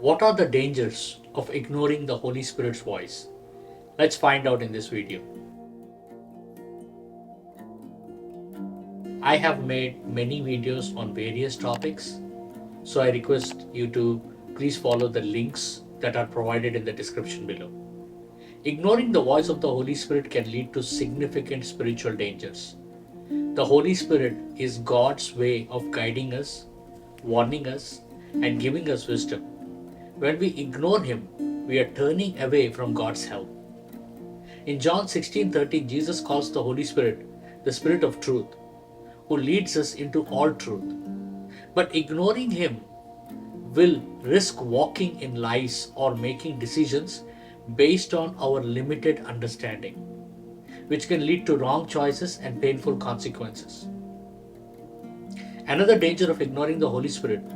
What are the dangers of ignoring the Holy Spirit's voice? Let's find out in this video. I have made many videos on various topics, so I request you to please follow the links that are provided in the description below. Ignoring the voice of the Holy Spirit can lead to significant spiritual dangers. The Holy Spirit is God's way of guiding us, warning us, and giving us wisdom. When we ignore Him, we are turning away from God's help. In John 16:13, Jesus calls the Holy Spirit the Spirit of truth, who leads us into all truth. But ignoring Him will risk walking in lies or making decisions based on our limited understanding, which can lead to wrong choices and painful consequences. Another danger of ignoring the Holy Spirit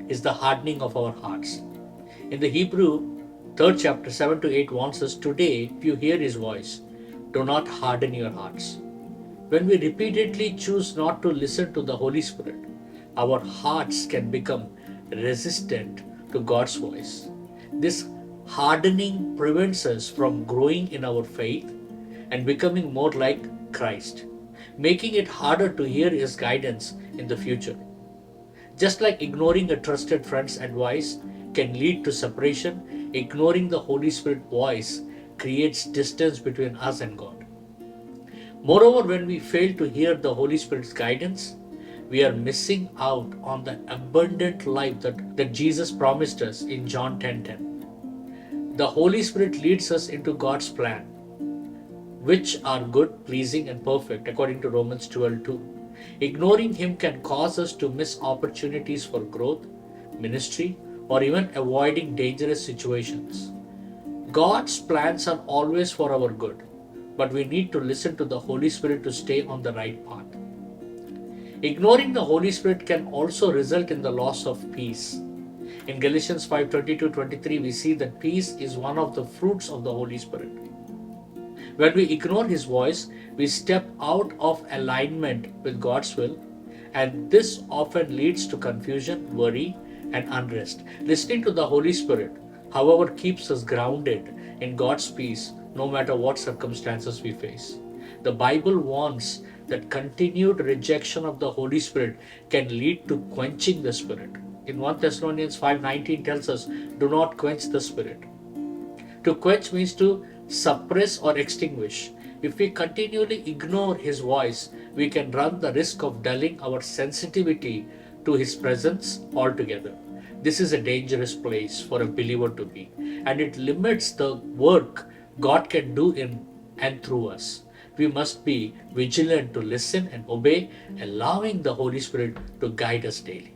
is the hardening of our hearts. In the Hebrew 3rd chapter 7 to 8 warns us, today, if you hear His voice, do not harden your hearts. When we repeatedly choose not to listen to the Holy Spirit, our hearts can become resistant to God's voice. This hardening prevents us from growing in our faith and becoming more like Christ, making it harder to hear His guidance in the future. Just like ignoring a trusted friend's advice can lead to separation, ignoring the Holy Spirit voice creates distance between us and God. Moreover, when we fail to hear the Holy Spirit's guidance, we are missing out on the abundant life that Jesus promised us in John 10:10. The Holy Spirit leads us into God's plan, which are good, pleasing, and perfect, according to Romans 12:2. Ignoring Him can cause us to miss opportunities for growth, ministry, or even avoiding dangerous situations. God's plans are always for our good, but we need to listen to the Holy Spirit to stay on the right path. Ignoring the Holy Spirit can also result in the loss of peace. In Galatians 5:20-23, we see that peace is one of the fruits of the Holy Spirit. When we ignore His voice, we step out of alignment with God's will, and this often leads to confusion, worry, and unrest. Listening to the Holy Spirit, however, keeps us grounded in God's peace no matter what circumstances we face. The Bible warns that continued rejection of the Holy Spirit can lead to quenching the Spirit. In 1 Thessalonians 5:19 tells us, do not quench the Spirit. To quench means to suppress or extinguish. If we continually ignore His voice, we can run the risk of dulling our sensitivity to His presence altogether. This is a dangerous place for a believer to be, and it limits the work God can do in and through us. We must be vigilant to listen and obey, allowing the Holy Spirit to guide us daily.